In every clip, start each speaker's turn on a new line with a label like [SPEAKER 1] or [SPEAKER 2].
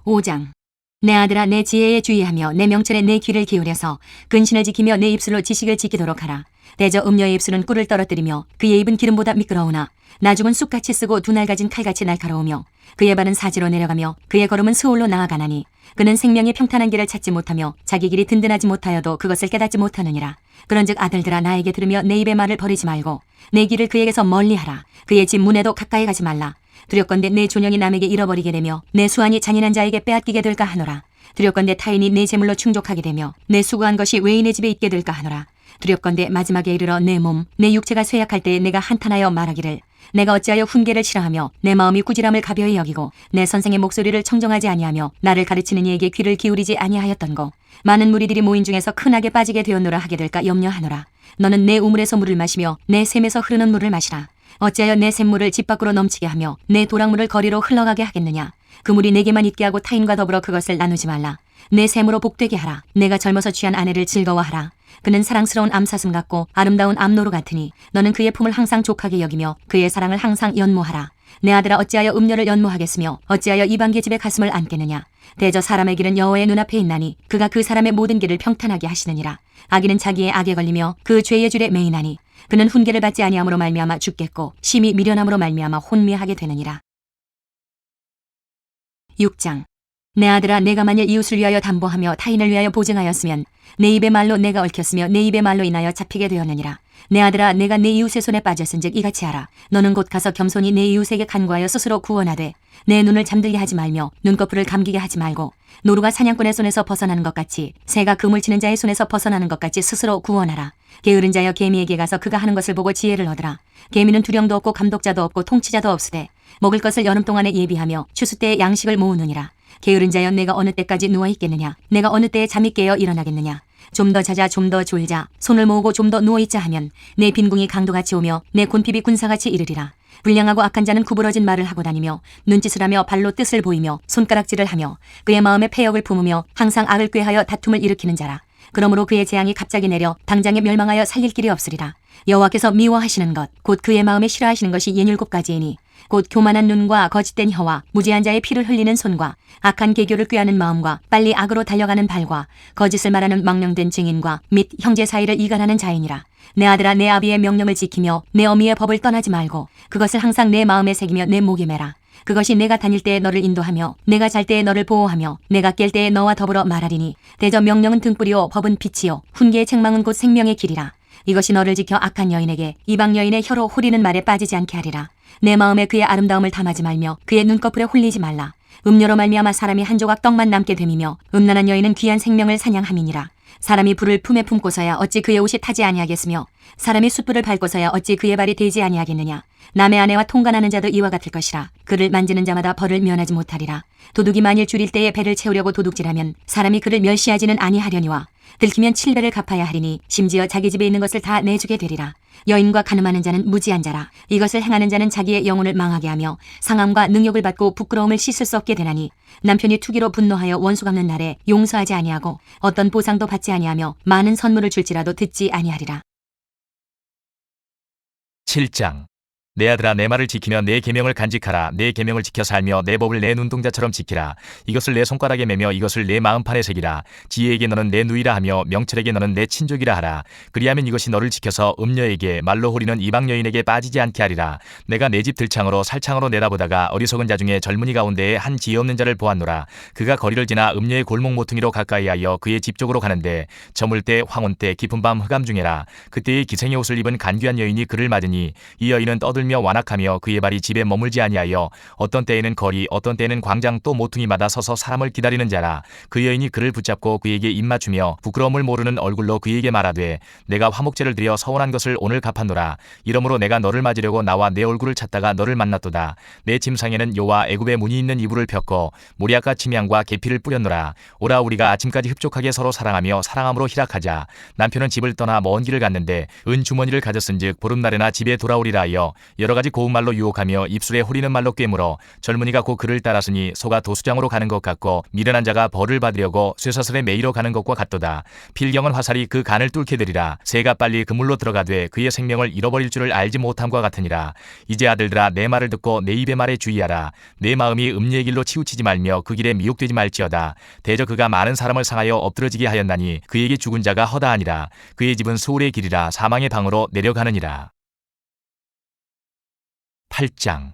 [SPEAKER 1] 5장. 내 아들아, 내 지혜에 주의하며 내 명철에 내 귀를 기울여서 근신을 지키며 내 입술로 지식을 지키도록 하라. 대저 음녀의 입술은 꿀을 떨어뜨리며 그의 입은 기름보다 미끄러우나 나중은 쑥같이 쓰고 두 날 가진 칼같이 날카로우며 그의 발은 사지로 내려가며 그의 걸음은 스올로 나아가나니 그는 생명의 평탄한 길을 찾지 못하며 자기 길이 든든하지 못하여도 그것을 깨닫지 못하느니라. 그런즉 아들들아, 나에게 들으며 내 입의 말을 버리지 말고 내 길을 그에게서 멀리하라. 그의 집 문에도 가까이 가지 말라. 두렵건대 내 존영이 남에게 잃어버리게 되며 내 수완이 잔인한 자에게 빼앗기게 될까 하노라. 두렵건대 타인이 내 재물로 충족하게 되며 내 수고한 것이 외인의 집에 있게 될까 하노라. 두렵건대 마지막에 이르러 내 몸, 내 육체가 쇠약할 때에 내가 한탄하여 말하기를 내가 어찌하여 훈계를 싫어하며 내 마음이 꾸지람을 가벼이 여기고 내 선생의 목소리를 청정하지 아니하며 나를 가르치는 이에게 귀를 기울이지 아니하였던고. 많은 무리들이 모인 중에서 큰 악에 빠지게 되었노라 하게 될까 염려하노라. 너는 내 우물에서 물을 마시며 내 샘에서 흐르는 물을 마시라. 어찌하여 내 샘물을 집 밖으로 넘치게 하며 내 도랑물을 거리로 흘러가게 하겠느냐. 그 물이 내게만 있게 하고 타인과 더불어 그것을 나누지 말라. 내 샘으로 복되게 하라. 내가 젊어서 취한 아내를 즐거워하라. 그는 사랑스러운 암사슴 같고 아름다운 암노루 같으니 너는 그의 품을 항상 족하게 여기며 그의 사랑을 항상 연모하라. 내 아들아, 어찌하여 음녀를 연모하겠으며 어찌하여 이방계 집에 가슴을 안겠느냐. 대저 사람의 길은 여호와의 눈앞에 있나니 그가 그 사람의 모든 길을 평탄하게 하시느니라. 악인은 자기의 악에 걸리며 그 죄의 줄에 매이나니 그는 훈계를 받지 아니함으로 말미암아 죽겠고 심히 미련함으로 말미암아 혼미하게 되느니라. 6장. 내 아들아, 내가 만일 이웃을 위하여 담보하며 타인을 위하여 보증하였으면 내 입의 말로 내가 얽혔으며 내 입의 말로 인하여 잡히게 되었느니라. 내 아들아, 내가 내 이웃의 손에 빠졌은즉 이같이 하라. 너는 곧 가서 겸손히 내 이웃에게 간구하여 스스로 구원하되 내 눈을 잠들게 하지 말며 눈꺼풀을 감기게 하지 말고 노루가 사냥꾼의 손에서 벗어나는 것 같이 새가 그물 치는 자의 손에서 벗어나는 것 같이 스스로 구원하라. 게으른 자여, 개미에게 가서 그가 하는 것을 보고 지혜를 얻으라. 개미는 두령도 없고 감독자도 없고 통치자도 없으되 먹을 것을 여름 동안에 예비하며 추수 때에 양식을 모으느니라. 게으른 자여, 내가 어느 때까지 누워있겠느냐. 내가 어느 때에 잠이 깨어 일어나겠느냐. 좀 더 자자, 좀 더 졸자, 손을 모으고 좀 더 누워있자 하면 내 빈궁이 강도같이 오며 내 곤핍이 군사같이 이르리라. 불량하고 악한 자는 구부러진 말을 하고 다니며 눈짓을 하며 발로 뜻을 보이며 손가락질을 하며 그의 마음에 패역을 품으며 항상 악을 꾀하여 다툼을 일으키는 자라. 그러므로 그의 재앙이 갑자기 내려 당장에 멸망하여 살릴 길이 없으리라. 여호와께서 미워하시는 것, 곧 그의 마음에 싫어하시는 것이 67가지이니 곧 교만한 눈과 거짓된 혀와 무지한 자의 피를 흘리는 손과 악한 계교를 꾀하는 마음과 빨리 악으로 달려가는 발과 거짓을 말하는 망령된 증인과 및 형제 사이를 이간하는 자이니라. 내 아들아, 내 아비의 명령을 지키며 내 어미의 법을 떠나지 말고 그것을 항상 내 마음에 새기며 내 목에 매라. 그것이 내가 다닐 때에 너를 인도하며 내가 잘 때에 너를 보호하며 내가 깰 때에 너와 더불어 말하리니 대저 명령은 등불이요 법은 빛이요 훈계의 책망은 곧 생명의 길이라. 이것이 너를 지켜 악한 여인에게 이방 여인의 혀로 후리는 말에 빠지지 않게 하리라. 내 마음에 그의 아름다움을 담하지 말며 그의 눈꺼풀에 홀리지 말라. 음료로 말미암아 사람이 한 조각 떡만 남게 됨이며 음란한 여인은 귀한 생명을 사냥함이니라. 사람이 불을 품에 품고서야 어찌 그의 옷이 타지 아니하겠으며 사람이 숯불을 밟고서야 어찌 그의 발이 되지 아니하겠느냐. 남의 아내와 통관하는 자도 이와 같을 것이라. 그를 만지는 자마다 벌을 면하지 못하리라. 도둑이 만일 줄일 때에 배를 채우려고 도둑질하면 사람이 그를 멸시하지는 아니하려니와 들키면 7배를 갚아야 하리니 심지어 자기 집에 있는 것을 다 내주게 되리라. 여인과 간음하는 자는 무지한 자라. 이것을 행하는 자는 자기의 영혼을 망하게 하며 상함과 능욕을 받고 부끄러움을 씻을 수 없게 되나니 남편이 투기로 분노하여 원수 갚는 날에 용서하지 아니하고 어떤 보상도 받지 아니하며 많은 선물을 줄지라도 듣지 아니하리라.
[SPEAKER 2] 7장. 내 아들아, 내 말을 지키며 내 계명을 간직하라. 내 계명을 지켜 살며 내 법을 내 눈동자처럼 지키라. 이것을 내 손가락에 매며 이것을 내 마음판에 새기라. 지혜에게 너는 내 누이라 하며 명철에게 너는 내 친족이라 하라. 그리하면 이것이 너를 지켜서 음녀에게 말로 호리는 이방 여인에게 빠지지 않게 하리라. 내가 내 집 들창으로 살창으로 내다보다가 어리석은 자 중에 젊은이 가운데에 한 지혜 없는 자를 보았노라. 그가 거리를 지나 음녀의 골목 모퉁이로 가까이하여 그의 집 쪽으로 가는데 저물 때 황혼 때 깊은 밤 흑암 중에라. 그때의 기생의 옷을 입은 간귀한 여인이 그를 맞으니 이 여인은 떠들며 완악하며 그의 발이 집에 머물지 아니하여 어떤 때에는 거리 어떤 때에는 광장 또 모퉁이마다 서서 사람을 기다리는 자라. 그 여인이 그를 붙잡고 그에게 입맞추며 부끄러움을 모르는 얼굴로 그에게 말하되 내가 화목제를 드려 서운한 것을 오늘 갚았노라. 이러므로 내가 너를 맞으려고 나와 내 얼굴을 찾다가 너를 만났도다. 내 침상에는 요와 애굽의 문이 있는 이불을 폈고 모리아과 침향과 계피를 뿌렸노라. 오라, 우리가 아침까지 흡족하게 서로 사랑하며 사랑함으로 희락하자. 남편은 집을 떠나 먼 길을 갔는데 은 주머니를 가졌은즉 보름날에나 집에 돌아오리라 하여 여러 가지 고운 말로 유혹하며 입술에 호리는 말로 꿰물어 젊은이가 곧 그를 따랐으니 소가 도수장으로 가는 것 같고 미련한 자가 벌을 받으려고 쇠사슬에 매이러 가는 것과 같도다. 필경은 화살이 그 간을 뚫게 되리라. 새가 빨리 그물로 들어가되 그의 생명을 잃어버릴 줄을 알지 못함과 같으니라. 이제 아들들아 내 말을 듣고 내 입의 말에 주의하라. 내 마음이 음녀의 길로 치우치지 말며 그 길에 미혹되지 말지어다. 대저 그가 많은 사람을 상하여 엎드러지게 하였나니 그에게 죽은 자가 허다하니라. 그의 집은 소울의 길이라 사망의 방으로 내려가느니라. 8장.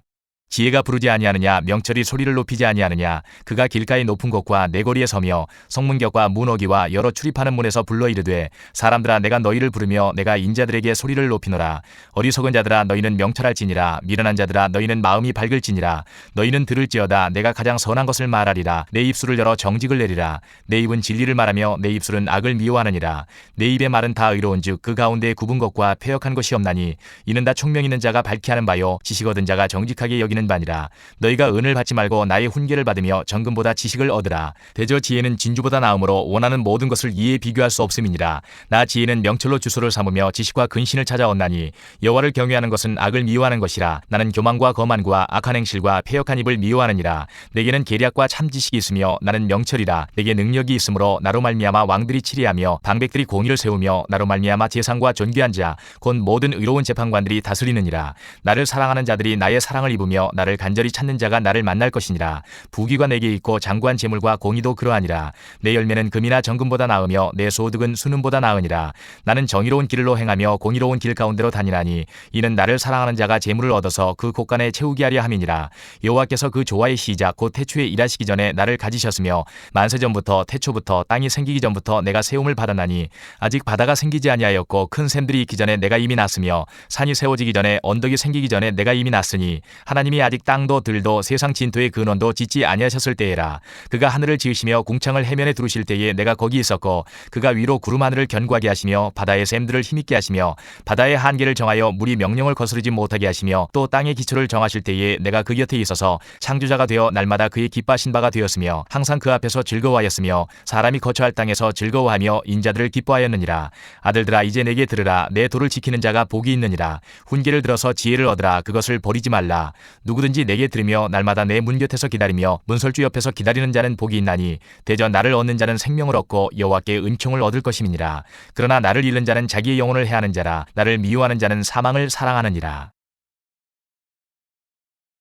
[SPEAKER 2] 지혜가 부르지 아니하느냐 명철이 소리를 높이지 아니하느냐 그가 길가의 높은 곳과 내거리에 서며 성문격과 문어기와 여러 출입하는 문에서 불러 이르되 사람들아 내가 너희를 부르며 내가 인자들에게 소리를 높이노라. 어리석은 자들아 너희는 명철할지니라. 미련한 자들아 너희는 마음이 밝을지니라. 너희는 들을지어다. 내가 가장 선한 것을 말하리라. 내 입술을 열어 정직을 내리라. 내 입은 진리를 말하며 내 입술은 악을 미워하느니라. 내 입의 말은 다 의로운즉 그 가운데 굽은 것과 패역한 것이 없나니 이는 다 총명 있는 자가 밝게 하는 바요 지식 얻은 자가 정직하게 여기는 바니라. 너희가 은을 받지 말고 나의 훈계를 받으며 정금보다 지식을 얻으라. 대저 지혜는 진주보다 나음으로 원하는 모든 것을 이에 비교할 수 없음이니라. 나 지혜는 명철로 주소를 삼으며 지식과 근신을 찾아 얻나니 여호와를 경외하는 것은 악을 미워하는 것이라. 나는 교만과 거만과 악한 행실과 패역한 입을 미워하느니라. 내게는 계략과 참 지식이 있으며 나는 명철이라. 내게 능력이 있으므로 나로 말미암아 왕들이 치리하며 방백들이 공의를 세우며 나로 말미암아 제상과 존귀한 자 곧 모든 의로운 재판관들이 다스리느니라. 나를 사랑하는 자들이 나의 사랑을 입으며 나를 간절히 찾는 자가 나를 만날 것이니라. 부귀가 내게 있고 장구한 재물과 공의도 그러하니라. 내 열매는 금이나 정금보다 나으며 내 소득은 수는보다 나으니라. 나는 정의로운 길로 행하며 공의로운 길 가운데로 다니나니 이는 나를 사랑하는 자가 재물을 얻어서 그 곳간에 채우게 하려 함이니라. 여호와께서 그 조화의 시작 곧 태초에 일하시기 전에 나를 가지셨으며 만세전부터 태초부터 땅이 생기기 전부터 내가 세움을 받았나니 아직 바다가 생기지 아니하였고 큰 샘들이 있기 전에 내가 이미 났으며 산이 세워지기 전에 언덕이 생기기 전에 내가 이미 났으니 하나님이 아직 땅도 들도 세상 진토의 근원도 짓지 아니하셨을 때에라. 그가 하늘을 지으시며 궁창을 해면에 두르실 때에 내가 거기 있었고 그가 위로 구름 하늘을 견고하게 하시며 바다의 샘들을 힘있게 하시며 바다의 한계를 정하여 물이 명령을 거스르지 못하게 하시며 또 땅의 기초를 정하실 때에 내가 그 곁에 있어서 창조자가 되어 날마다 그의 기뻐하신 바가 되었으며 항상 그 앞에서 즐거워하였으며 사람이 거처할 땅에서 즐거워하며 인자들을 기뻐하였느니라. 아들들아 이제 내게 들으라. 내 도를 지키는 자가 복이 있느니라. 훈계를 들어서 지혜를 얻으라. 그것을 버리지 말라. 누구든지 내게 들으며 날마다 내 문 곁에서 기다리며 문설주 옆에서 기다리는 자는 복이 있나니 대저 나를 얻는 자는 생명을 얻고 여호와께 은총을 얻을 것임이니라. 그러나 나를 잃는 자는 자기의 영혼을 해하는 자라. 나를 미워하는 자는 사망을 사랑하느니라.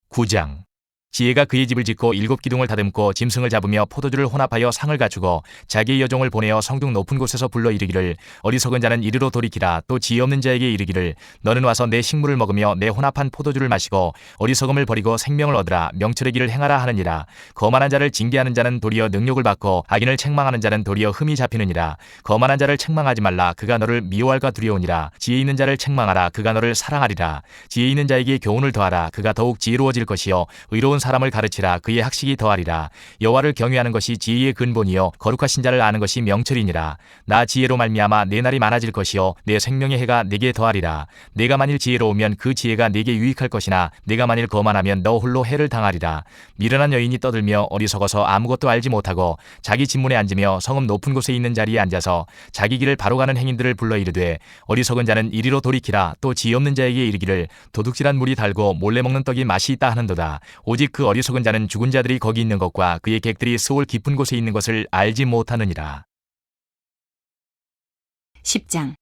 [SPEAKER 2] 9장. 지혜가 그의 집을 짓고 7 기둥을 다듬고 짐승을 잡으며 포도주를 혼합하여 상을 갖추고 자기의 여종을 보내어 성중 높은 곳에서 불러 이르기를 어리석은 자는 이리로 돌이키라. 또 지혜 없는 자에게 이르기를 너는 와서 내 식물을 먹으며 내 혼합한 포도주를 마시고 어리석음을 버리고 생명을 얻으라. 명철의 길을 행하라 하느니라. 거만한 자를 징계하는 자는 도리어 능욕을 받고 악인을 책망하는 자는 도리어 흠이 잡히느니라. 거만한 자를 책망하지 말라. 그가 너를 미워할까 두려우니라. 지혜 있는 자를 책망하라. 그가 너를 사랑하리라. 지혜 있는 자에게 교훈을 더하라. 그가 더욱 지혜로워질 것이요 의로운 사람을 가르치라. 그의 학식이 더하리라. 여호와를 경외하는 것이 지혜의 근본이요 거룩하신 자를 아는 것이 명철이니라. 나 지혜로 말미암아 내 날이 많아질 것이요 내 생명의 해가 내게 더하리라. 내가 만일 지혜로우면 그 지혜가 내게 유익할 것이나 내가 만일 거만하면 너 홀로 해를 당하리라. 미련한 여인이 떠들며 어리석어서 아무것도 알지 못하고 자기 진문에 앉으며 성읍 높은 곳에 있는 자리에 앉아서 자기 길을 바로 가는 행인들을 불러 이르되 어리석은 자는 이리로 돌이키라. 또 지혜 없는 자에게 이르기를 도둑질한 물이 달고 몰래 먹는 떡이 맛이 있다 하는도다. 오직 그 어리석은 자는 죽은 자들이 거기 있는 것과 그의 객들이 스올 깊은 곳에 있는 것을 알지 못하느니라.
[SPEAKER 1] 10장.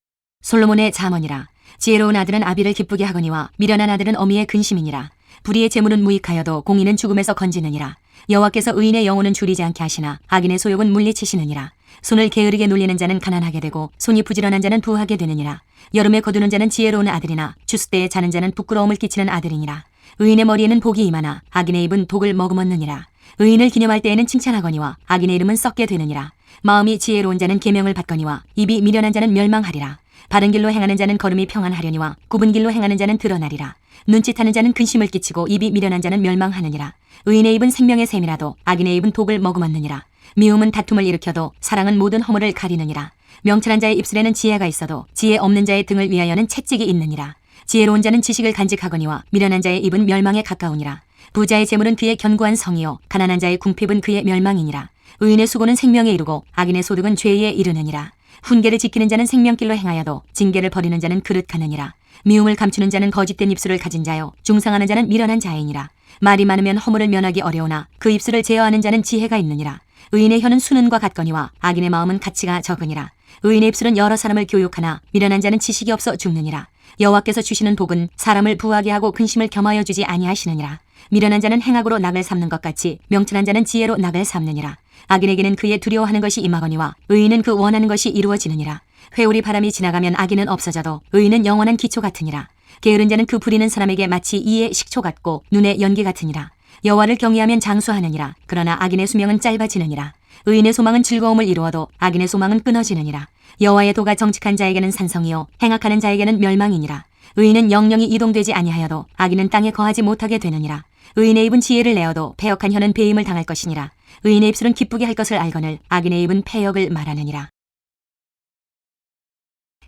[SPEAKER 1] 솔로몬의 잠언이라. 지혜로운 아들은 아비를 기쁘게 하거니와 미련한 아들은 어미의 근심이니라. 불의의 재물은 무익하여도 공의는 죽음에서 건지느니라. 여호와께서 의인의 영혼은 줄이지 않게 하시나 악인의 소욕은 물리치시느니라. 손을 게으르게 놀리는 자는 가난하게 되고 손이 부지런한 자는 부하게 되느니라. 여름에 거두는 자는 지혜로운 아들이나 추수 때에 자는 자는 부끄러움을 끼치는 아들이니라. 의인의 머리에는 복이 임하나 악인의 입은 독을 머금었느니라. 의인을 기념할 때에는 칭찬하거니와 악인의 이름은 썩게 되느니라. 마음이 지혜로운 자는 계명을 받거니와 입이 미련한 자는 멸망하리라. 바른 길로 행하는 자는 걸음이 평안하려니와 굽은 길로 행하는 자는 드러나리라. 눈짓하는 자는 근심을 끼치고 입이 미련한 자는 멸망하느니라. 의인의 입은 생명의 샘이라도 악인의 입은 독을 머금었느니라. 미움은 다툼을 일으켜도 사랑은 모든 허물을 가리느니라. 명철한 자의 입술에는 지혜가 있어도 지혜 없는 자의 등을 위하여는 채찍이 있느니라. 지혜로운 자는 지식을 간직하거니와 미련한 자의 입은 멸망에 가까우니라. 부자의 재물은 그의 견고한 성이요 가난한 자의 궁핍은 그의 멸망이니라. 의인의 수고는 생명에 이르고 악인의 소득은 죄에 이르느니라. 훈계를 지키는 자는 생명길로 행하여도 징계를 버리는 자는 그릇 가느니라. 미움을 감추는 자는 거짓된 입술을 가진 자요 중상하는 자는 미련한 자이니라. 말이 많으면 허물을 면하기 어려우나 그 입술을 제어하는 자는 지혜가 있느니라. 의인의 혀는 수는과 같거니와 악인의 마음은 가치가 적으니라. 의인의 입술은 여러 사람을 교육하나 미련한 자는 지식이 없어 죽느니라. 여호와께서 주시는 복은 사람을 부하게 하고 근심을 겸하여 주지 아니하시느니라. 미련한 자는 행악으로 낙을 삼는 것 같이 명철한 자는 지혜로 낙을 삼느니라. 악인에게는 그의 두려워하는 것이 임하거니와 의인은 그 원하는 것이 이루어지느니라. 회오리 바람이 지나가면 악인은 없어져도 의인은 영원한 기초 같으니라. 게으른 자는 그 부리는 사람에게 마치 이의 식초 같고 눈의 연기 같으니라. 여호와를 경외하면 장수하느니라. 그러나 악인의 수명은 짧아지느니라. 의인의 소망은 즐거움을 이루어도 악인의 소망은 끊어지느니라. 여호와의 도가 정직한 자에게는 산성이요 행악하는 자에게는 멸망이니라. 의인은 영영이 이동되지 아니하여도 악인은 땅에 거하지 못하게 되느니라. 의인의 입은 지혜를 내어도 패역한 혀는 배임을 당할 것이니라. 의인의 입술은 기쁘게 할 것을 알거늘 악인의 입은 패역을 말하느니라.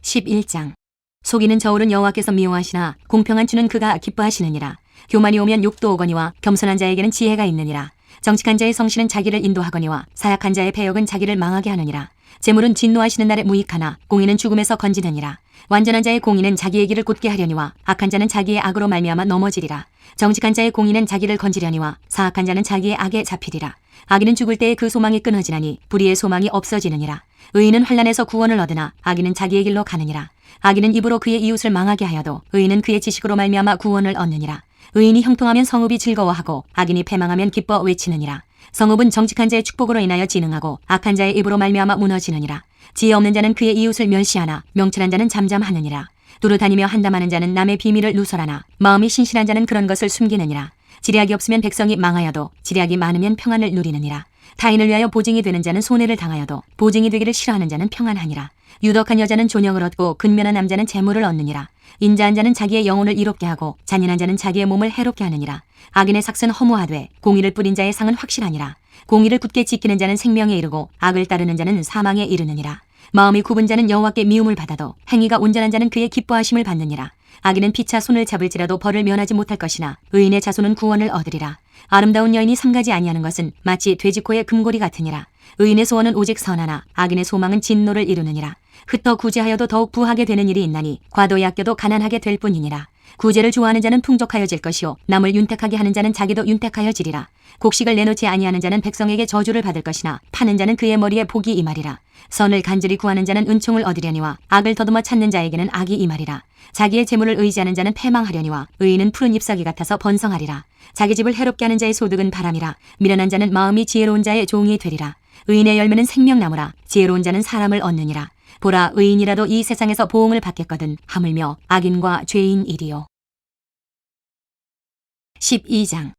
[SPEAKER 1] 11장. 속이는 저울은 여호와께서 미워하시나 공평한 주는 그가 기뻐하시느니라. 교만이 오면 욕도 오거니와 겸손한 자에게는 지혜가 있느니라. 정직한 자의 성실은 자기를 인도하거니와 사약한 자의 패역은 자기를 망하게 하느니라. 재물은 진노하시는 날에 무익하나 공의는 죽음에서 건지느니라. 완전한 자의 공의는 자기의 길을 곧게 하려니와 악한 자는 자기의 악으로 말미암아 넘어지리라. 정직한 자의 공의는 자기를 건지려니와 사악한 자는 자기의 악에 잡히리라. 악인은 죽을 때에 그 소망이 끊어지나니 불의의 소망이 없어지느니라. 의인은 환난에서 구원을 얻으나 악인은 자기의 길로 가느니라. 악인은 입으로 그의 이웃을 망하게 하여도 의인은 그의 지식으로 말미암아 구원을 얻느니라. 의인이 형통하면 성읍이 즐거워하고 악인이 패망하면 기뻐 외치느니라. 성읍은 정직한 자의 축복으로 인하여 진흥하고 악한 자의 입으로 말미암아 무너지느니라. 지혜 없는 자는 그의 이웃을 멸시하나 명철한 자는 잠잠하느니라. 두루 다니며 한담하는 자는 남의 비밀을 누설하나 마음이 신실한 자는 그런 것을 숨기느니라. 지략이 없으면 백성이 망하여도 지략이 많으면 평안을 누리느니라. 타인을 위하여 보증이 되는 자는 손해를 당하여도 보증이 되기를 싫어하는 자는 평안하니라. 유덕한 여자는 존영을 얻고 근면한 남자는 재물을 얻느니라. 인자한 자는 자기의 영혼을 이롭게 하고 잔인한 자는 자기의 몸을 해롭게 하느니라. 악인의 삭은 허무하되 공의를 뿌린 자의 상은 확실하니라. 공의를 굳게 지키는 자는 생명에 이르고 악을 따르는 자는 사망에 이르느니라. 마음이 굽은 자는 여호와께 미움을 받아도 행위가 온전한 자는 그의 기뻐하심을 받느니라. 악인은 피차 손을 잡을지라도 벌을 면하지 못할 것이나 의인의 자손은 구원을 얻으리라. 아름다운 여인이 삼가지 아니하는 것은 마치 돼지코의 금고리 같으니라. 의인의 소원은 오직 선하나 악인의 소망은 진노를 이루느니라. 흩어 구제하여도 더욱 부하게 되는 일이 있나니 과도히 아껴도 가난하게 될 뿐이니라. 구제를 좋아하는 자는 풍족하여질 것이요 남을 윤택하게 하는 자는 자기도 윤택하여지리라. 곡식을 내놓지 아니하는 자는 백성에게 저주를 받을 것이나 파는 자는 그의 머리에 복이 임하리라. 선을 간절히 구하는 자는 은총을 얻으려니와 악을 더듬어 찾는 자에게는 악이 임하리라. 자기의 재물을 의지하는 자는 패망하려니와 의인은 푸른 잎사귀 같아서 번성하리라. 자기 집을 해롭게 하는 자의 소득은 바람이라. 미련한 자는 마음이 지혜로운 자의 종이 되리라. 의인의 열매는 생명나무라. 지혜로운 자는 사람을 얻느니라. 보라, 의인이라도 이 세상에서 보응을 받겠거든 하물며 악인과 죄인이리요. 12장.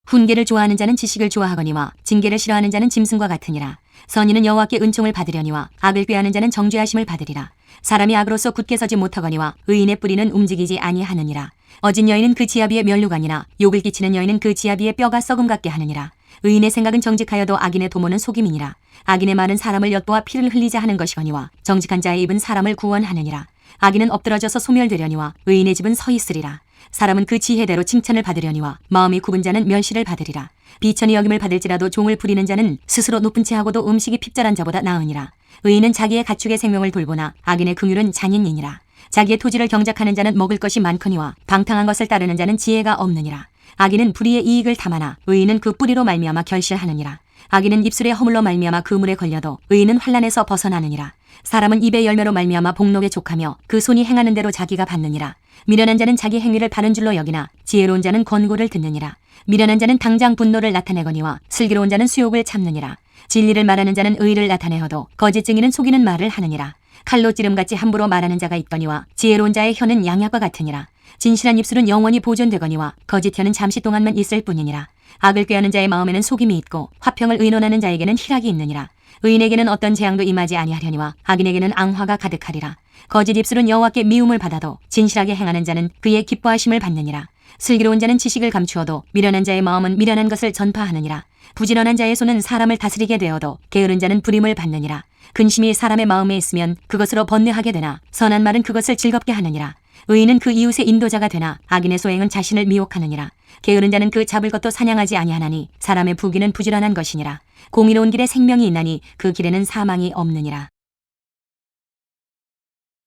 [SPEAKER 1] 훈계를 좋아하는 자는 지식을 좋아하거니와 징계를 싫어하는 자는 짐승과 같으니라. 선인은 여호와께 은총을 받으려니와 악을 꾀하는 자는 정죄하심을 받으리라. 사람이 악으로서 굳게 서지 못하거니와 의인의 뿌리는 움직이지 아니하느니라. 어진 여인은 그 지압 위에 면류관이나 욕을 끼치는 여인은 그 지압 위에 뼈가 썩음 같게 하느니라. 의인의 생각은 정직하여도 악인의 도모는 속임이니라. 악인의 말은 사람을 엿보아 피를 흘리자 하는 것이거니와 정직한 자의 입은 사람을 구원하느니라. 악인은 엎드러져서 소멸되려니와 의인의 집은 서 있으리라. 사람은 그 지혜대로 칭찬을 받으려니와 마음이 굽은 자는 멸시를 받으리라. 비천히 여김을 받을지라도 종을 부리는 자는 스스로 높은 채하고도 음식이 핍절한 자보다 나으니라. 의인은 자기의 가축의 생명을 돌보나 악인의 긍휼은 잔인이니라. 자기의 토지를 경작하는 자는 먹을 것이 많거니와 방탕한 것을 따르는 자는 지혜가 없느니라. 악인은 불의의 이익을 탐하나 의인은 그 뿌리로 말미암아 결실하느니라. 악인은 입술에 허물로 말미암아 그물에 걸려도 의인은 환난에서 벗어나느니라. 사람은 입의 열매로 말미암아 복록에 족하며 그 손이 행하는 대로 자기가 받느니라. 미련한 자는 자기 행위를 바른 줄로 여기나 지혜로운 자는 권고를 듣느니라. 미련한 자는 당장 분노를 나타내거니와 슬기로운 자는 수욕을 참느니라. 진리를 말하는 자는 의를 나타내어도 거짓 증인은 속이는 말을 하느니라. 칼로 찌름같이 함부로 말하는 자가 있거니와 지혜로운 자의 혀는 양약과 같으니라. 진실한 입술은 영원히 보존되거니와 거짓 혀는 잠시 동안만 있을 뿐이니라. 악을 꾀하는 자의 마음에는 속임이 있고 화평을 의논하는 자에게는 희락이 있느니라. 의인에게는 어떤 재앙도 임하지 아니하려니와 악인에게는 앙화가 가득하리라. 거짓 입술은 여호와께 미움을 받아도 진실하게 행하는 자는 그의 기뻐하심을 받느니라. 슬기로운 자는 지식을 감추어도 미련한 자의 마음은 미련한 것을 전파하느니라. 부지런한 자의 손은 사람을 다스리게 되어도 게으른 자는 불임을 받느니라. 근심이 사람의 마음에 있으면 그것으로 번뇌하게 되나 선한 말은 그것을 즐겁게 하느니라. 의인은 그 이웃의 인도자가 되나 악인의 소행은 자신을 미혹하느니라. 게으른 자는 그 잡을 것도 사냥하지 아니하나니 사람의 부귀는 부지런한 것이니라. 공의로운 길에 생명이 있나니 그 길에는 사망이 없느니라.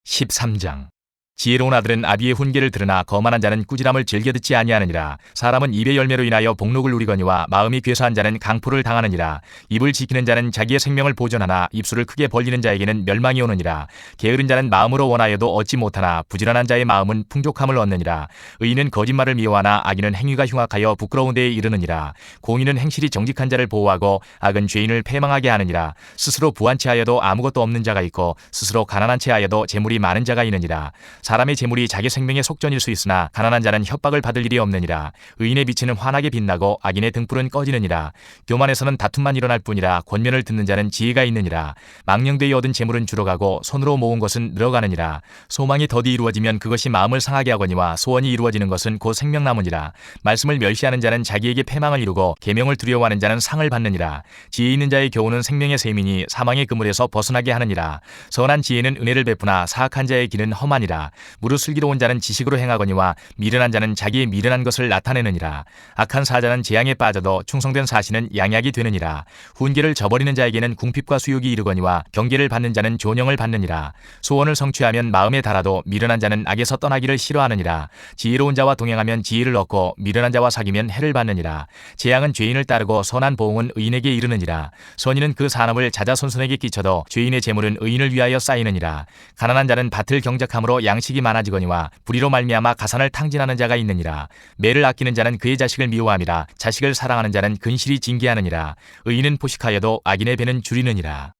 [SPEAKER 2] 13장. 지혜로운 아들은 아비의 훈계를 들으나 거만한 자는 꾸지람을 즐겨 듣지 아니하느니라. 사람은 입의 열매로 인하여 복록을 누리거니와 마음이 괴사한 자는 강포를 당하느니라. 입을 지키는 자는 자기의 생명을 보존하나 입술을 크게 벌리는 자에게는 멸망이 오느니라. 게으른 자는 마음으로 원하여도 얻지 못하나 부지런한 자의 마음은 풍족함을 얻느니라. 의인은 거짓말을 미워하나 악인은 행위가 흉악하여 부끄러운 데에 이르느니라. 공의는 행실이 정직한 자를 보호하고 악은 죄인을 패망하게 하느니라. 스스로 부한 채하여도 아무것도 없는 자가 있고 스스로 가난한 채하여도 재물이 많은 자가 있느니라. 사람의 재물이 자기 생명의 속전일 수 있으나 가난한 자는 협박을 받을 일이 없느니라. 의인의 빛은 환하게 빛나고 악인의 등불은 꺼지느니라. 교만에서는 다툼만 일어날 뿐이라 권면을 듣는 자는 지혜가 있느니라. 망령되이 얻은 재물은 줄어가고 손으로 모은 것은 늘어가느니라. 소망이 더디 이루어지면 그것이 마음을 상하게 하거니와 소원이 이루어지는 것은 곧 생명나무니라. 말씀을 멸시하는 자는 자기에게 패망을 이루고 계명을 두려워하는 자는 상을 받느니라. 지혜 있는 자의 교훈은 생명의 셈이니 사망의 그물에서 벗어나게 하느니라. 선한 지혜는 은혜를 베푸나 사악한 자의 길은 험하니라. 무릇 슬기로운 자는 지식으로 행하거니와 미련한 자는 자기의 미련한 것을 나타내느니라. 악한 사자는 재앙에 빠져도 충성된 사신은 양약이 되느니라. 훈계를 저버리는 자에게는 궁핍과 수욕이 이르거니와 경계를 받는 자는 존영을 받느니라. 소원을 성취하면 마음에 달아도 미련한 자는 악에서 떠나기를 싫어하느니라. 지혜로운 자와 동행하면 지혜를 얻고 미련한 자와 사귀면 해를 받느니라. 재앙은 죄인을 따르고 선한 보응은 의인에게 이르느니라. 선인은 그 산업을 자자손손에게 끼쳐도 죄인의 재물은 의인을 위하여 쌓이느니라. 가난한 자는 밭을 경작함으로 양식이 많아지거니와 불의로 말미암아 가산을 탕진하는 자가 있느니라. 매를 아끼는 자는 그의 자식을 미워함이라. 자식을 사랑하는 자는 근실이 징계하느니라. 의인은 포식하여도 악인의 배는 줄이느니라.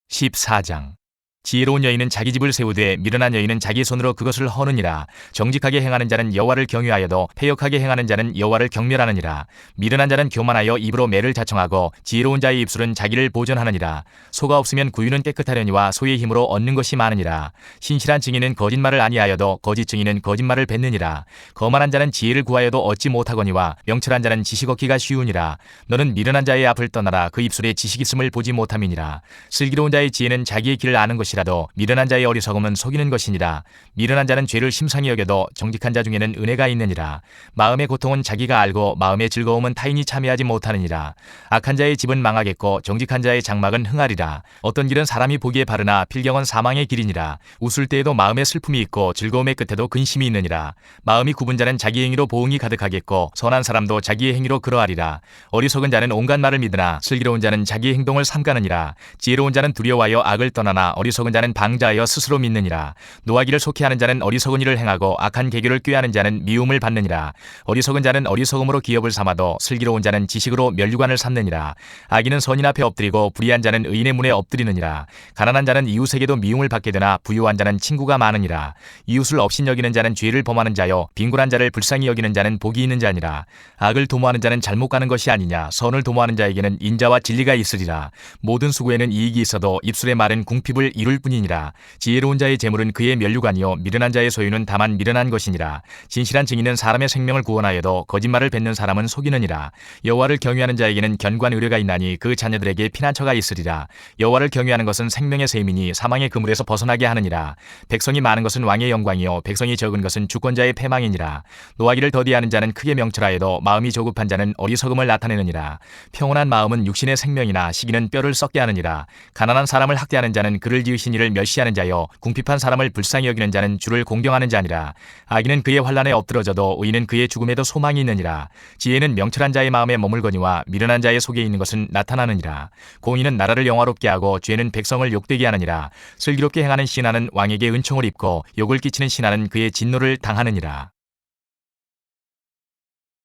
[SPEAKER 2] 14장. 지혜로운 여인은 자기 집을 세우되 미련한 여인은 자기 손으로 그것을 허느니라. 정직하게 행하는 자는 여호와를 경외하여도 패역하게 행하는 자는 여호와를 경멸하느니라. 미련한 자는 교만하여 입으로 매를 자청하고 지혜로운 자의 입술은 자기를 보존하느니라. 소가 없으면 구유는 깨끗하려니와 소의 힘으로 얻는 것이 많으니라. 신실한 증인은 거짓말을 아니하여도 거짓 증인은 거짓말을 뱉느니라. 거만한 자는 지혜를 구하여도 얻지 못하거니와 명철한 자는 지식 얻기가 쉬우니라. 너는 미련한 자의 앞을 떠나라. 그 입술에 지식 있음을 보지 못함이니라. 슬기로운 자의 지혜는 자기의 길을 아는 것이라도 미련한 자의 어리석음은 속이는 것이니라. 미련한 자는 죄를 심상히 여겨도 정직한 자 중에는 은혜가 있느니라. 마음의 고통은 자기가 알고 마음의 즐거움은 타인이 참여하지 못하느니라. 악한 자의 집은 망하겠고 정직한 자의 장막은 흥하리라. 어떤 길은 사람이 보기에 바르나 필경은 사망의 길이니라. 웃을 때에도 마음에 슬픔이 있고 즐거움의 끝에도 근심이 있느니라. 마음이 굽은 자는 자기 행위로 보응이 가득하겠고 선한 사람도 자기의 행위로 그러하리라. 어리석은 자는 온갖 말을 믿으나 슬기로운 자는 자기의 행동을 삼가느니라. 지혜로운 자는 두려워하여 악을 떠나나 어리석은 자는 방자하여 스스로 믿느니라. 노하기를 속히 하는 자는 어리석은 일을 행하고 악한 계교를 꾀하는 자는 미움을 받느니라. 어리석은 자는 어리석음으로 기업을 삼아도 슬기로운 자는 지식으로 면류관을 삼느니라. 악인은 선인 앞에 엎드리고 불의한 자는 의인의 문에 엎드리느니라. 가난한 자는 이웃에게도 미움을 받게 되나 부유한 자는 친구가 많으니라. 이웃을 업신여기는 자는 죄를 범하는 자요 빈곤한 자를 불쌍히 여기는 자는 복이 있는 자니라. 악을 도모하는 자는 잘못 가는 것이 아니냐. 선을 도모하는 자에게는 인자와 진리가 있으리라. 모든 수고에는 이익이 있어도 입술의 말은 궁핍을 이룰 뿐이니라. 지혜로운 자의 재물은 그의 면류관이요 미련한 자의 소유는 다만 미련한 것이니라. 진실한 증인은 사람의 생명을 구원하여도 거짓말을 뱉는 사람은 속이느니라. 여호와를 경외하는 자에게는 견고한 의뢰가 있나니 그 자녀들에게 피난처가 있으리라. 여호와를 경외하는 것은 생명의 셈이니 사망의 그물에서 벗어나게 하느니라. 백성이 많은 것은 왕의 영광이요 백성이 적은 것은 주권자의 패망이니라. 노하기를 더디하는 자는 크게 명철하여도 마음이 조급한 자는 어리석음을 나타내느니라. 평온한 마음은 육신의 생명이나 시기는 뼈를 썩게 하느니라. 가난한 사람을 학대하는 자는 그를 지으신 이를 멸시하는 자요 궁핍한 사람을 불쌍히 여기는 자는 주를 공경하는 자니라. 악인은 그의 환난에 엎드러져도 의인은 그의 죽음에도 소망이 있느니라. 지혜는 명철한 자의 마음에 머물거니와 미련한 자의 속에 있는 것은 나타나느니라. 공의는 나라를 영화롭게 하고 죄는 백성을 욕되게 하느니라. 슬기롭게 행하는 신하는 왕에게 은총을 입고 욕을 끼치는 신하는 그의 진노를 당하느니라.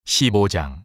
[SPEAKER 2] 15장.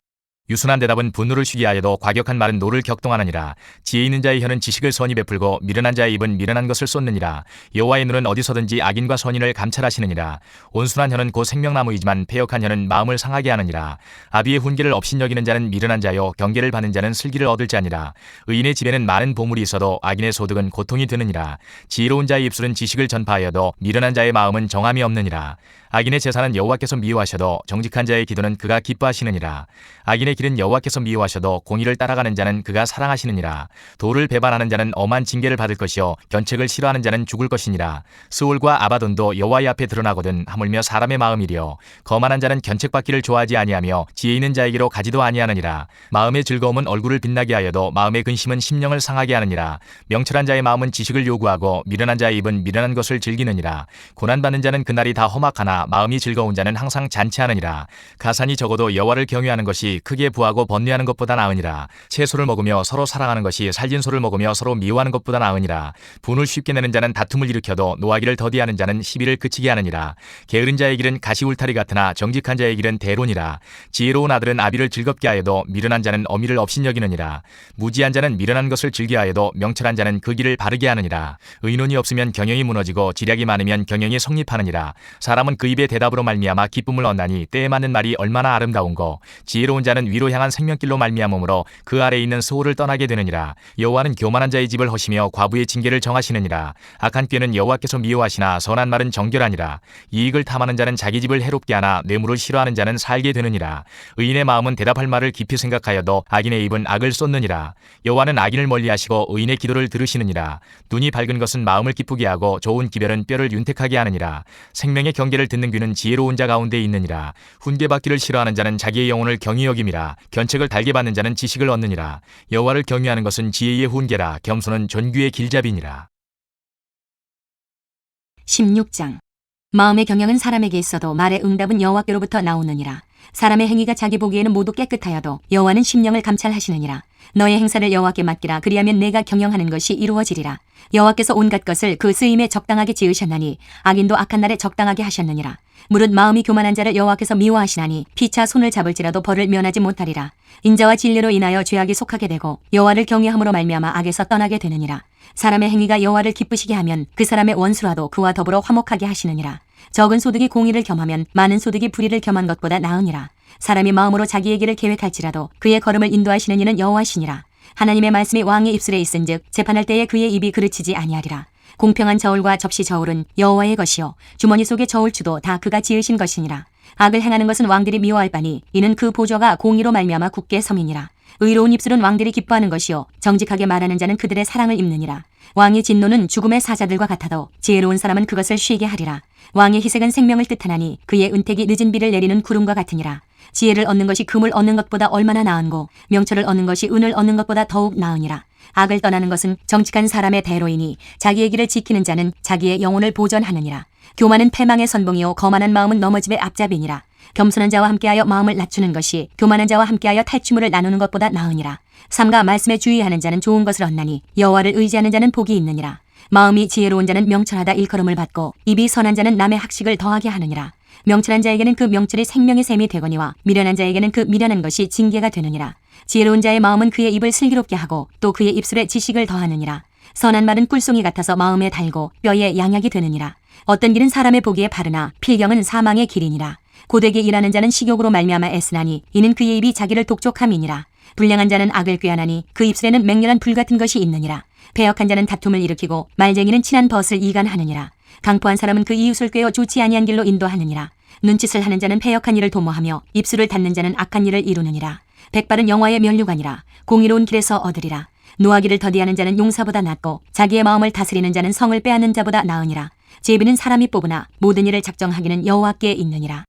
[SPEAKER 2] 유순한 대답은 분노를 쉬게 하여도 과격한 말은 노를 격동하느니라. 지혜 있는 자의 혀는 지식을 선히 베풀고 미련한 자의 입은 미련한 것을 쏟느니라. 여호와의 눈은 어디서든지 악인과 선인을 감찰하시느니라. 온순한 혀는 곧 생명나무이지만 패역한 혀는 마음을 상하게 하느니라. 아비의 훈계를 업신여기는 자는 미련한 자요 경계를 받는 자는 슬기를 얻을 자니라. 의인의 집에는 많은 보물이 있어도 악인의 소득은 고통이 되느니라. 지혜로운 자의 입술은 지식을 전파하여도 미련한 자의 마음은 정함이 없느니라. 악인의 제사는 여호와께서 미워하셔도 정직한 자의 기도는 그가 기뻐하시느니라. 악인의 길은 여호와께서 미워하셔도 공의를 따라가는 자는 그가 사랑하시느니라. 도를 배반하는 자는 엄한 징계를 받을 것이요 견책을 싫어하는 자는 죽을 것이니라. 스올과 아바돈도 여호와의 앞에 드러나거든 하물며 사람의 마음이리요 거만한 자는 견책받기를 좋아하지 아니하며 지혜 있는 자에게로 가지도 아니하느니라. 마음의 즐거움은 얼굴을 빛나게 하여도 마음의 근심은 심령을 상하게 하느니라. 명철한 자의 마음은 지식을 요구하고 미련한 자의 입은 미련한 것을 즐기느니라. 고난받는 자는 그날이 다 험악하나 마음이 즐거운 자는 항상 잔치하느니라. 가산이 적어도 여호와를 경외하는 것이 크게 부하고 번뇌하는 것보다 나으니라. 채소를 먹으며 서로 사랑하는 것이 살진 소를 먹으며 서로 미워하는 것보다 나으니라. 분을 쉽게 내는 자는 다툼을 일으켜도 노하기를 더디하는 자는 시비를 그치게 하느니라. 게으른 자의 길은 가시 울타리 같으나 정직한 자의 길은 대론이라. 지혜로운 아들은 아비를 즐겁게 하여도 미련한 자는 어미를 업신여기느니라. 무지한 자는 미련한 것을 즐겨하여도 명철한 자는 그 길을 바르게 하느니라. 의논이 없으면 경영이 무너지고 지략이 많으면 경영이 성립하느니라. 사람은 그 입의 대답으로 말미암아 기쁨을 얻나니 때에 맞는 말이 얼마나 아름다운고. 지혜로운 자는 위로 향한 생명길로 말미암음으로 그 아래에 있는 스올을 떠나게 되느니라. 여호와는 교만한 자의 집을 허시며 과부의 징계를 정하시느니라. 악한 꾀는 여호와께서 미워하시나 선한 말은 정결하니라. 이익을 탐하는 자는 자기 집을 해롭게 하나 뇌물을 싫어하는 자는 살게 되느니라. 의인의 마음은 대답할 말을 깊이 생각하여도 악인의 입은 악을 쏟느니라. 여호와는 악인을 멀리하시고 의인의 기도를 들으시느니라. 눈이 밝은 것은 마음을 기쁘게 하고 좋은 기별은 뼈를 윤택하게 하느니라. 생명의 경계를 듣는 귀는 지혜로운 자 가운데 있느니라. 훈계받기를 싫어하는 자는 자기의 영혼을 경히 여김이라. 견책을 달게 받는 자는 지식을 얻느니라. 여호와를 경외하는 것은 지혜의 훈계라. 겸손은 존귀의 길잡이니라.
[SPEAKER 1] 16장. 마음의 경영은 사람에게 있어도 말의 응답은 여호와께로부터 나오느니라. 사람의 행위가 자기 보기에는 모두 깨끗하여도 여호와는 심령을 감찰하시느니라. 너의 행사를 여호와께 맡기라. 그리하면 내가 경영하는 것이 이루어지리라. 여호와께서 온갖 것을 그 쓰임에 적당하게 지으셨나니 악인도 악한 날에 적당하게 하셨느니라. 무릇 마음이 교만한 자를 여호와께서 미워하시나니 피차 손을 잡을지라도 벌을 면하지 못하리라. 인자와 진리로 인하여 죄악에 속하게 되고 여호와를 경외함으로 말미암아 악에서 떠나게 되느니라. 사람의 행위가 여호와를 기쁘시게 하면 그 사람의 원수라도 그와 더불어 화목하게 하시느니라. 적은 소득이 공의를 겸하면 많은 소득이 불의를 겸한 것보다 나으니라. 사람이 마음으로 자기의 길을 계획할지라도 그의 걸음을 인도하시는 이는 여호와시니라. 하나님의 말씀이 왕의 입술에 있은즉 재판할 때에 그의 입이 그르치지 아니하리라. 공평한 저울과 접시 저울은 여호와의 것이요 주머니 속의 저울추도 다 그가 지으신 것이니라. 악을 행하는 것은 왕들이 미워할 바니 이는 그 보좌가 공의로 말미암아 굳게 섬이니라. 의로운 입술은 왕들이 기뻐하는 것이요 정직하게 말하는 자는 그들의 사랑을 입느니라. 왕의 진노는 죽음의 사자들과 같아도 지혜로운 사람은 그것을 쉬게 하리라. 왕의 희색은 생명을 뜻하나니 그의 은택이 늦은 비를 내리는 구름과 같으니라. 지혜를 얻는 것이 금을 얻는 것보다 얼마나 나은고 명철을 얻는 것이 은을 얻는 것보다 더욱 나으니라. 악을 떠나는 것은 정직한 사람의 대로이니 자기의 길을 지키는 자는 자기의 영혼을 보전하느니라. 교만은 패망의 선봉이요 거만한 마음은 넘어짐의 앞잡이니라. 겸손한 자와 함께하여 마음을 낮추는 것이 교만한 자와 함께하여 탈취물을 나누는 것보다 나으니라. 삼가 말씀에 주의하는 자는 좋은 것을 얻나니 여호와를 의지하는 자는 복이 있느니라. 마음이 지혜로운 자는 명철하다 일컬음을 받고 입이 선한 자는 남의 학식을 더하게 하느니라. 명철한 자에게는 그 명철이 생명의 샘이 되거니와 미련한 자에게는 그 미련한 것이 징계가 되느니라. 지혜로운 자의 마음은 그의 입을 슬기롭게 하고 또 그의 입술에 지식을 더하느니라. 선한 말은 꿀송이 같아서 마음에 달고 뼈에 양약이 되느니라. 어떤 길은 사람의 보기에 바르나 필경은 사망의 길이니라. 고되게 일하는 자는 식욕으로 말미암아 애쓰나니 이는 그의 입이 자기를 독촉함이니라. 불량한 자는 악을 꾀하나니 그 입술에는 맹렬한 불 같은 것이 있느니라. 배역한 자는 다툼을 일으키고 말쟁이는 친한 벗을 이간하느니라. 강포한 사람은 그 이웃을 꾀어 좋지 아니한 길로 인도하느니라. 눈짓을 하는 자는 패역한 일을 도모하며 입술을 닫는 자는 악한 일을 이루느니라. 백발은 영화의 면류관이라. 공의로운 길에서 얻으리라. 노하기를 더디하는 자는 용사보다 낫고 자기의 마음을 다스리는 자는 성을 빼앗는 자보다 나으니라. 제비는 사람이 뽑으나 모든 일을 작정하기는 여호와께 있느니라.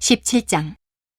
[SPEAKER 1] 17장.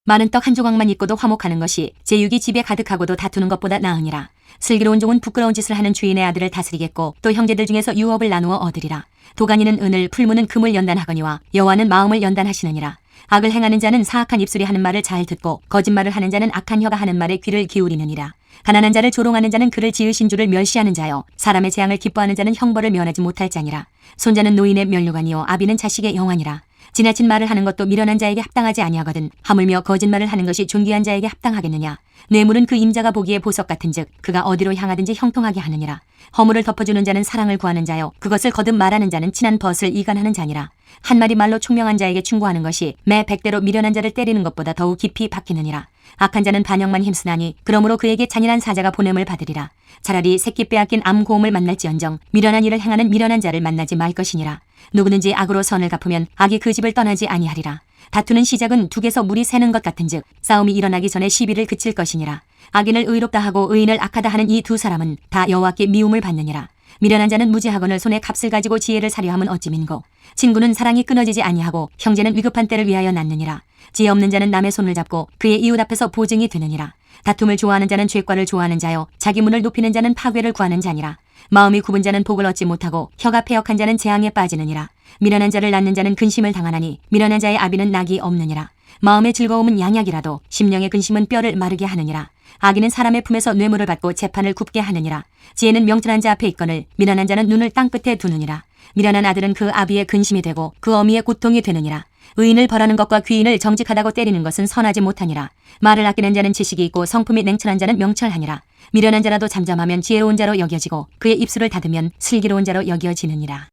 [SPEAKER 1] 많은 떡 한 조각만 있고도 화목하는 것이 제육이 집에 가득하고도 다투는 것보다 나으니라. 슬기로운 종은 부끄러운 짓을 하는 주인의 아들을 다스리겠고 또 형제들 중에서 유업을 나누어 얻으리라. 도가니는 은을 풀무는 금을 연단하거니와 여호와는 마음을 연단하시느니라. 악을 행하는 자는 사악한 입술이 하는 말을 잘 듣고 거짓말을 하는 자는 악한 혀가 하는 말에 귀를 기울이느니라. 가난한 자를 조롱하는 자는 그를 지으신 주를 멸시하는 자요 사람의 재앙을 기뻐하는 자는 형벌을 면하지 못할 자니라. 손자는 노인의 면류관이요 아비는 자식의 영환이라. 지나친 말을 하는 것도 미련한 자에게 합당하지 아니하거든 하물며 거짓말을 하는 것이 존귀한 자에게 합당하겠느냐. 뇌물은 그 임자가 보기에 보석 같은즉 그가 어디로 향하든지 형통하게 하느니라. 허물을 덮어주는 자는 사랑을 구하는 자요 그것을 거듭 말하는 자는 친한 벗을 이간하는 자니라. 한 마디 말로 총명한 자에게 충고하는 것이 매 100대로 미련한 자를 때리는 것보다 더욱 깊이 박히느니라. 악한 자는 반역만 힘쓰나니 그러므로 그에게 잔인한 사자가 보냄을 받으리라. 차라리 새끼 빼앗긴 암고음을 만날지언정 미련한 일을 행하는 미련한 자를 만나지 말 것이니라. 누구든지 악으로 선을 갚으면 악이 그 집을 떠나지 아니하리라. 다투는 시작은 둑에서 물이 새는 것 같은즉 싸움이 일어나기 전에 시비를 그칠 것이니라. 악인을 의롭다 하고 의인을 악하다 하는 이 두 사람은 다 여호와께 미움을 받느니라. 미련한 자는 무지하거늘 손에 값을 가지고 지혜를 사려 함은 어찌 민고. 친구는 사랑이 끊어지지 아니하고 형제는 위급한 때를 위하여 낳느니라. 지혜 없는 자는 남의 손을 잡고 그의 이웃 앞에서 보증이 되느니라. 다툼을 좋아하는 자는 죄과를 좋아하는 자요 자기 문을 높이는 자는 파괴를 구하는 자니라. 마음이 굽은 자는 복을 얻지 못하고 혀가 패역한 자는 재앙에 빠지느니라. 미련한 자를 낳는 자는 근심을 당하나니 미련한 자의 아비는 낙이 없느니라. 마음의 즐거움은 양약이라도 심령의 근심은 뼈를 마르게 하느니라. 악인은 사람의 품에서 뇌물을 받고 재판을 굽게 하느니라. 지혜는 명철한 자 앞에 있거늘 미련한 자는 눈을 땅끝에 두느니라. 미련한 아들은 그 아비의 근심이 되고 그 어미의 고통이 되느니라. 의인을 벌하는 것과 귀인을 정직하다고 때리는 것은 선하지 못하니라. 말을 아끼는 자는 지식이 있고 성품이 냉철한 자는 명철하니라. 미련한 자라도 잠잠하면 지혜로운 자로 여겨지고 그의 입술을 닫으면 슬기로운 자로 여겨지느니라.